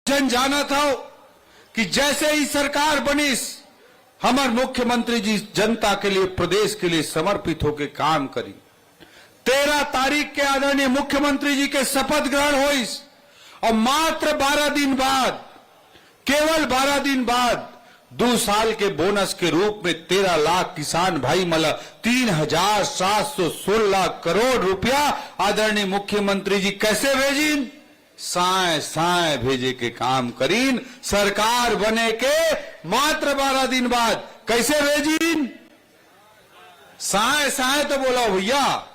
जन जाना था कि जैसे ही सरकार बनी हमारे मुख्यमंत्री जी जनता के लिए, प्रदेश के लिए समर्पित होकर काम करी। 13 तारीख के आदरणीय मुख्यमंत्री जी के शपथ ग्रहण हुई और मात्र 12 दिन बाद, केवल 12 दिन बाद 2 साल के बोनस के रूप में 13 लाख किसान भाई मला 3,716 करोड़ रुपया आदरणीय मुख्यमंत्री जी कैसे भेजीन? साए साए भेजे के काम करीन। सरकार बने के मात्र 12 दिन बाद कैसे भेजीन? साए साए तो बोला भैया,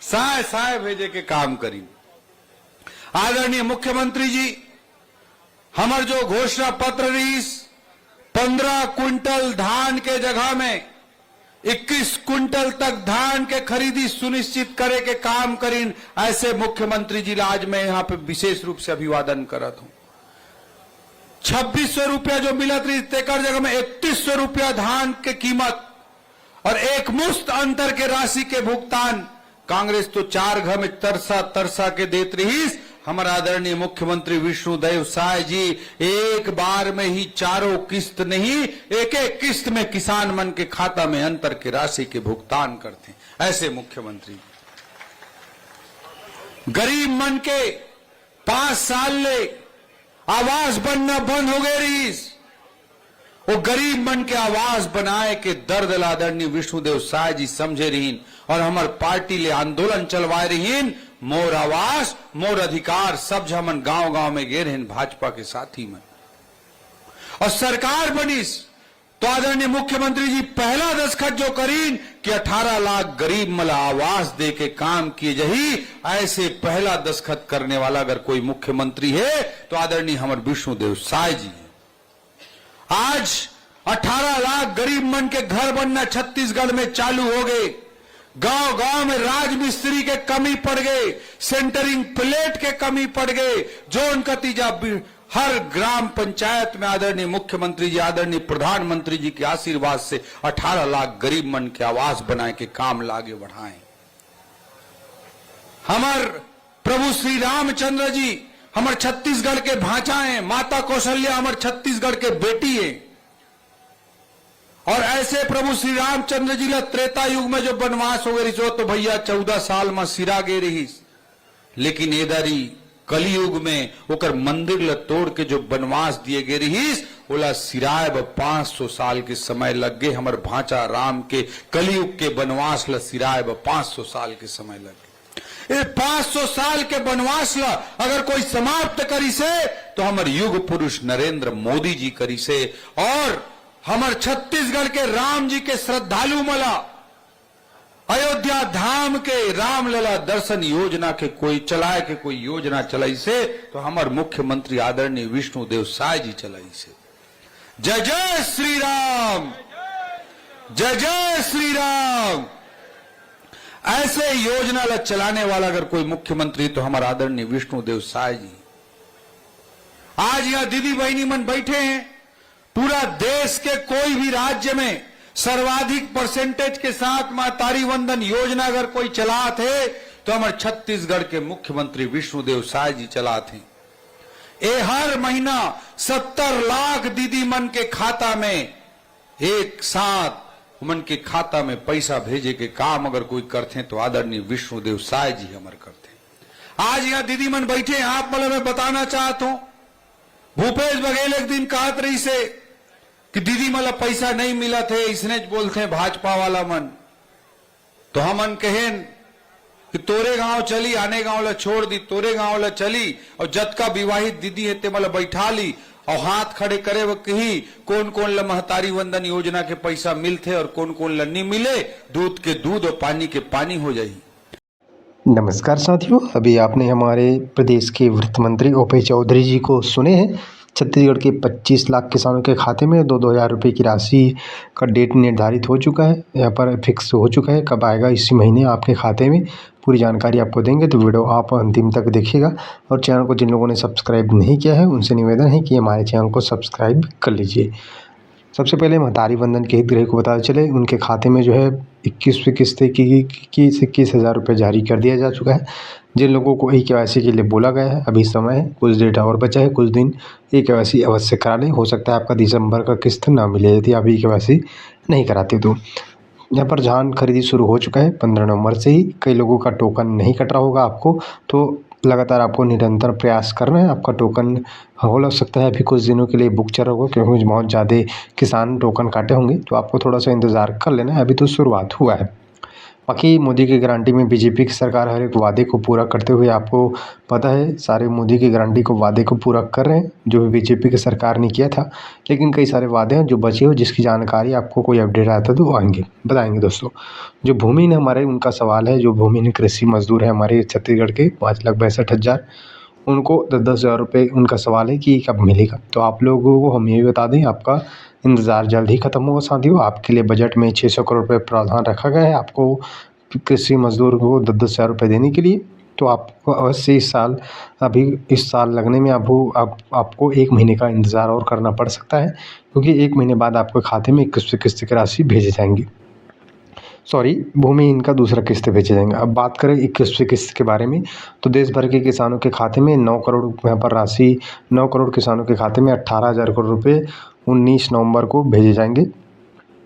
साए साए भेजे के काम करीन। आदरणीय मुख्यमंत्री जी हमार जो घोषणा पत्र रही 15 क्विंटल धान के जगह में 21 क्विंटल तक धान के खरीदी सुनिश्चित करे के काम करीन। ऐसे मुख्यमंत्री जी आज मैं यहां पे विशेष रूप से अभिवादन करत हूं। 2600 रुपया जो मिलत रही तेकर जगह में 3100 रुपया धान के कीमत और एक मुश्त अंतर के राशि के भुगतान। कांग्रेस तो 4 घर में तरसा तरसा के देत रही। हमारा आदरणीय मुख्यमंत्री विष्णुदेव साय जी एक बार में ही 4 किस्त नहीं, एक एक किस्त में किसान मन के खाता में अंतर के राशि के भुगतान करते हैं। ऐसे मुख्यमंत्री गरीब मन के 5 साल ले आवास बनना बंद हो गई रही। वो गरीब मन के आवास बनाए के दर्द आदरणीय विष्णुदेव साय जी समझे रहीन और हमारे पार्टी ले आंदोलन चलवाए रहीन। मोर आवास मोर अधिकार सब हमन गांव गांव में गे रहे भाजपा के साथी मन और सरकार बनीस तो आदरणीय मुख्यमंत्री जी पहला दस्तखत जो करीन कि 18 लाख गरीब मला आवास दे के काम किए जही। ऐसे पहला दस्तखत करने वाला अगर कोई मुख्यमंत्री है तो आदरणीय हमारे विष्णुदेव साय जी है। आज 18 लाख गरीब मन के घर बनना छत्तीसगढ़ में चालू हो गए। गांव गांव में राजमिस्त्री के कमी पड़ गए, सेंटरिंग प्लेट के कमी पड़ गए। जो उनका तीजा हर ग्राम पंचायत में आदरणीय मुख्यमंत्री जी, आदरणीय प्रधानमंत्री जी के आशीर्वाद से 18 लाख गरीब मन के आवास बनाए के काम लागे बढ़ाएं। हमार प्रभु श्री रामचंद्र जी हमारे छत्तीसगढ़ के भांचा हैं। माता कौशल्या हमारे छत्तीसगढ़ के बेटी है और ऐसे प्रभु श्री रामचंद्र जी ला त्रेता युग में जो वनवास हो गई तो भैया 14 साल में सिरा गे रही। लेकिन इधरी कलयुग में ओकर मंदिर ला तोड़ के जो वनवास दिए गे रही ओला सिराय 500 साल के समय लग गए। हमारे भांचा राम के कलयुग के वनवास ला सिराय 500 साल के समय लग गए। ये 500 साल के वनवास ला अगर कोई समाप्त करी से तो हमारे युग पुरुष नरेंद्र मोदी जी करी से और हमारे छत्तीसगढ़ के राम जी के श्रद्धालु मला अयोध्या धाम के रामलला दर्शन योजना के कोई चलाए के कोई योजना चलाई से तो हमारे मुख्यमंत्री आदरणीय विष्णुदेव साय जी चलाई से। जय जय श्री राम, जय जय श्री राम। ऐसे योजना ला चलाने वाला अगर कोई मुख्यमंत्री तो हमारा आदरणीय विष्णुदेव साय जी। आज यहां दीदी बहनी मन बैठे हैं। पूरा देश के कोई भी राज्य में सर्वाधिक परसेंटेज के साथ मां तारी वंदन योजना अगर कोई चलाते तो हमारे छत्तीसगढ़ के मुख्यमंत्री विष्णुदेव साय जी चलाते। ये हर महीना 70 लाख दीदी मन के खाता में एक साथ मन के खाता में पैसा भेजे के काम अगर कोई करते तो आदरणीय विष्णुदेव साय जी हमारे करते। आज यहां दीदी मन बैठे आप मतलब मैं बताना चाहता हूं। भूपेश बघेल एक दिन कहत रही से कि दीदी मला पैसा नहीं मिला थे इसने बोलते भाजपा वाला मन तो हमन कहेन कि तोरे गांव चली आने गांव ला छोड़ दी, तोरे गांव ला चली और जतका विवाहित दीदी है ते मला बैठा ली और हाथ खड़े करे वो कही कौन कौन ला महतारी वंदन योजना के पैसा मिलते और कौन कौन ला नहीं मिले। दूध के दूध और पानी के पानी हो जाये। नमस्कार साथियों, अभी आपने हमारे प्रदेश के वित्त मंत्री ओपी चौधरी जी को सुने हैं। छत्तीसगढ़ के 25 लाख किसानों के खाते में 2-2 हज़ार रुपये की राशि का डेट निर्धारित हो चुका है, यहाँ पर फिक्स हो चुका है। कब आएगा इसी महीने आपके खाते में पूरी जानकारी आपको देंगे, तो वीडियो आप अंतिम तक देखिएगा। और चैनल को जिन लोगों ने सब्सक्राइब नहीं किया है उनसे निवेदन है कि हमारे चैनल को सब्सक्राइब कर लीजिए। सबसे पहले महतारी वंदन के हितग्राही को बताते चले उनके खाते में जो है 21वीं किस्त की 21 हज़ार रुपये जारी कर दिया जा चुका है, जिन लोगों को ई केवाईसी के लिए बोला गया है अभी समय है, कुछ डेटा और बचा है, कुछ दिन ई केवाईसी अवश्य करा लें। हो सकता है आपका दिसंबर का किस्त ना मिले यदि आप ई केवाईसी नहीं कराते तो। यहाँ पर धान खरीदी शुरू हो चुका है 15 नवंबर से ही। कई लोगों का टोकन नहीं कट रहा होगा आपको, तो लगातार आपको निरंतर प्रयास करना है। आपका टोकन हो सकता है अभी कुछ दिनों के लिए बुक चल रहा होगा, क्योंकि बहुत ज़्यादा किसान टोकन काटे होंगे, तो आपको थोड़ा सा इंतज़ार कर लेना है, अभी तो शुरुआत हुआ है। बाकी मोदी की गारंटी में बीजेपी की सरकार हर एक वादे को पूरा करते हुए आपको पता है सारे मोदी की गारंटी को वादे को पूरा कर रहे हैं, जो भी बीजेपी की सरकार ने किया था। लेकिन कई सारे वादे हैं जो बचे हुए, जिसकी जानकारी आपको कोई अपडेट आता तो आएंगे बताएंगे दोस्तों। जो भूमिहीन हमारे उनका सवाल है, जो भूमिहीन कृषि मजदूर है हमारे छत्तीसगढ़ के 5,62,000, उनको 10-10 हज़ार रुपये उनका सवाल है कि कब मिलेगा। तो आप लोगों को हम ये बता दें, आपका इंतज़ार जल्द ही खत्म होगा साथियों। आपके लिए बजट में 600 करोड़ रुपये प्रावधान रखा गया है आपको कृषि मजदूर को 10-10 हज़ार रुपये देने के लिए। तो आपको अवश्य इस साल लगने में आपको 1 महीने का इंतज़ार और करना पड़ सकता है, क्योंकि 1 महीने बाद आपके खाते में 21वीं किस्त की राशि भेजी जाएंगी। भूमिहीन का दूसरा किस्त भेजे जाएंगे। अब बात करें 21वीं किस्त के बारे में, तो देश भर के किसानों के खाते में 9 करोड़ यहाँ पर राशि 9 करोड़ किसानों के खाते में 18,000 करोड़ रुपये 19 नवंबर को भेजे जाएंगे,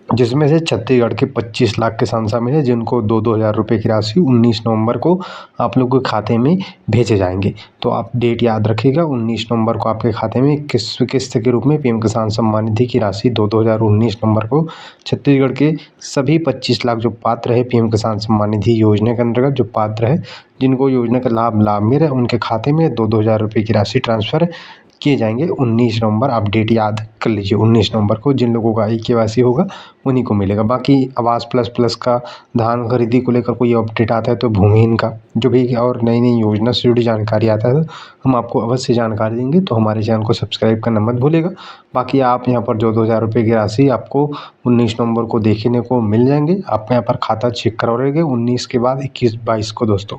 जिसमें से छत्तीसगढ़ के 25 लाख किसान शामिल हैं, जिनको 2-2 हज़ार रुपये की राशि 19 नवंबर को आप लोगों के खाते में भेजे जाएंगे। तो आप डेट याद रखिएगा, 19 नवंबर को आपके खाते में किस्त के रूप में पीएम किसान सम्मान निधि की राशि 2-2 हज़ार 19 नवंबर को छत्तीसगढ़ के सभी 25 लाख जो पात्र है पीएम किसान सम्मान निधि योजना के अंतर्गत जो पात्र है, जिनको योजना का लाभ मिल रहा है, उनके खाते में 2-2 हज़ार रुपये की राशि ट्रांसफ़र किए जाएंगे 19 नवंबर। आप डेट याद कर लीजिए, 19 नवंबर को जिन लोगों का ई केवाईसी होगा उन्हीं को मिलेगा। बाकी आवास प्लस का धान खरीदी को लेकर कोई अपडेट आता है तो भूमिहीन का जो भी और नई नई योजना से जुड़ी जानकारी आता है हम आपको अवश्य जानकारी देंगे, तो हमारे चैनल को सब्सक्राइब करना मत भूलिएगा। बाकी आप यहाँ पर 2-2 हज़ार रुपये की राशि आपको 19 नवंबर को देखने को मिल जाएंगे। आप यहाँ पर खाता चेक करवाएंगे 19 के बाद 21-22 को दोस्तों।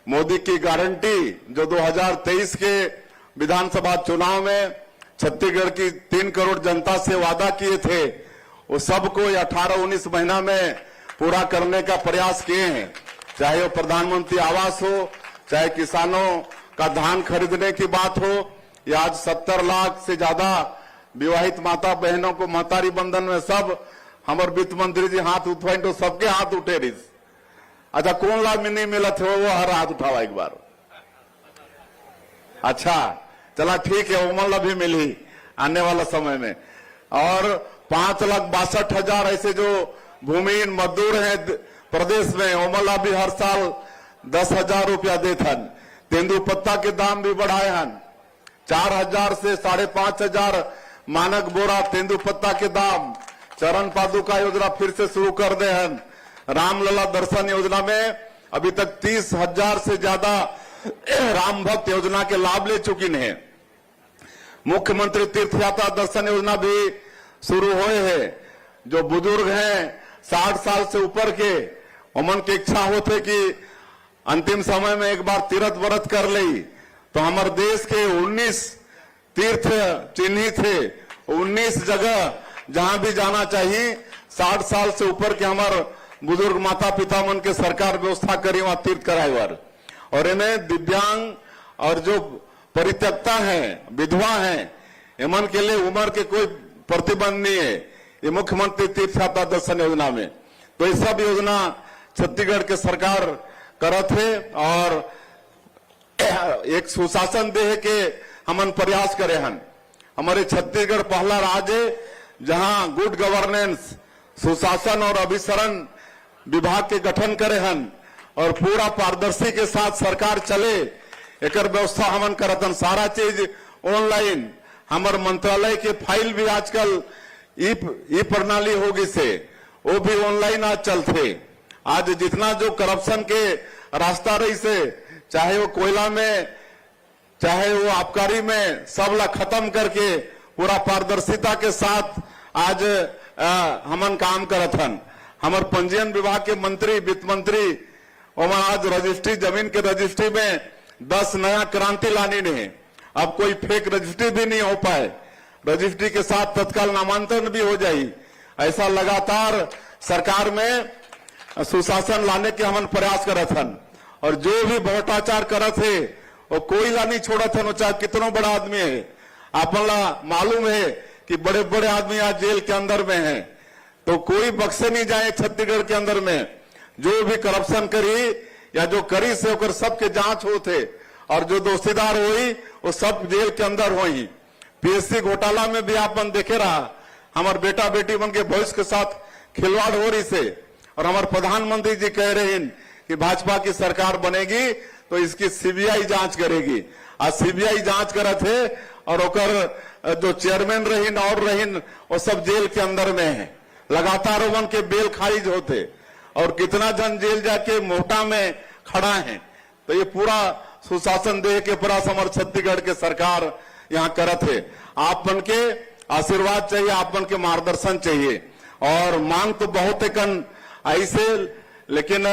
मोदी की गारंटी जो 2023 के विधानसभा चुनाव में छत्तीसगढ़ की 3 करोड़ जनता से वादा किए थे, वो सबको 18-19 महीना में पूरा करने का प्रयास किए हैं। चाहे वो प्रधानमंत्री आवास हो, चाहे किसानों का धान खरीदने की बात हो, या आज 70 लाख से ज्यादा विवाहित माता बहनों को महतारी बंधन में सब हमारे वित्त मंत्री जी हाथ उठवाई तो सबके हाथ उठे रही। अच्छा, कौन लाभ में नहीं मिला थे वो हर हाथ उठावा एक बार। अच्छा चला ठीक है, उमल भी मिली आने वाला समय में। और 5,62,000 ऐसे जो भूमिहीन मजदूर हैं प्रदेश में, उमल भी हर साल 10,000 रुपया देते हैं। तेंदुपत्ता के दाम भी बढ़ाए हैं, 4,000 से 5,500 मानक बोरा तेंदुपत्ता के दाम। चरण पादुका योजना फिर से शुरू कर दे हैं। रामलला दर्शन योजना में अभी तक 30,000 से ज्यादा राम भक्त योजना के लाभ ले चुकी हैं। मुख्यमंत्री तीर्थ यात्रा दर्शन योजना भी शुरू हुए हैं। जो बुजुर्ग हैं 60 साल से ऊपर के, उमन की इच्छा होते कि अंतिम समय में एक बार तीर्थ व्रत कर ली, तो हमारे देश के 19 तीर्थ चिन्हित थे, 19 जगह जहां भी जाना चाहिए 60 साल से ऊपर के हमारे बुजुर्ग माता पिता मन के सरकार व्यवस्था करी वहां तीर्थ कराए। और इन्हें दिव्यांग और जो परित्यक्ता है, विधवा है, इमन के लिए उम्र के कोई प्रतिबंध नहीं है ये मुख्यमंत्री तीर्थ यात्रा दर्शन योजना में। तो ये सब योजना छत्तीसगढ़ के सरकार करत है और एक सुशासन देह के हमन प्रयास करे हन। हमारे छत्तीसगढ़ पहला राज्य है जहां गुड गवर्नेंस, सुशासन और अभिसरण विभाग के गठन करे हन और पूरा पारदर्शी के साथ सरकार चले, एक व्यवस्था हमन करतन। सारा चीज ऑनलाइन, हमारे मंत्रालय के फाइल भी आजकल ई प्रणाली होगी से वो भी ऑनलाइन आज चलते। आज जितना जो करप्शन के रास्ता रही से, चाहे वो कोयला में चाहे वो आबकारी में, सब ला खत्म करके पूरा पारदर्शिता के साथ आज हमन काम करथन। हमारे पंजीयन विभाग के मंत्री, वित्त मंत्री, और आज रजिस्ट्री, जमीन के रजिस्ट्री में 10 नया क्रांति लानी नहीं। अब कोई फेक रजिस्ट्री भी नहीं हो पाए, रजिस्ट्री के साथ तत्काल नामांतरण भी हो जाए। ऐसा लगातार सरकार में सुशासन लाने के हमन प्रयास करत हन। और जो भी भ्रष्टाचार करत है वो कोई ला नहीं छोड़त है, चाहे कितनो बड़ा आदमी है। आपन ला मालूम है कि बड़े बड़े आदमी आज जेल के अंदर में हैं, तो कोई बक्से नहीं जाए छत्तीसगढ़ के अंदर में। जो भी करप्शन करी या जो करी से ओकर सबके जांच होते और जो दोषीदार हुई वो सब जेल के अंदर हुई। पीएससी घोटाला में भी आपन देखे रहा, हमारे बेटा बेटी बन के भविष्य के साथ खिलवाड़ हो रही से, और हमारे प्रधानमंत्री जी कह रहे हैं कि भाजपा की सरकार बनेगी तो इसकी सीबीआई जांच करेगी। आज सीबीआई जांच करत है और ओकर जो चेयरमैन रहीन और रहीन वो सब जेल के अंदर में है। लगातार उन के बेल खारिज होते और कितना जन जेल जाके मोटा में खड़ा है। तो ये पूरा सुशासन दे के पूरा समर छत्तीसगढ़ के सरकार यहाँ करत है। आप बन के आशीर्वाद चाहिए, आप बन के मार्गदर्शन चाहिए। और मांग तो बहुत है कन ऐसे, लेकिन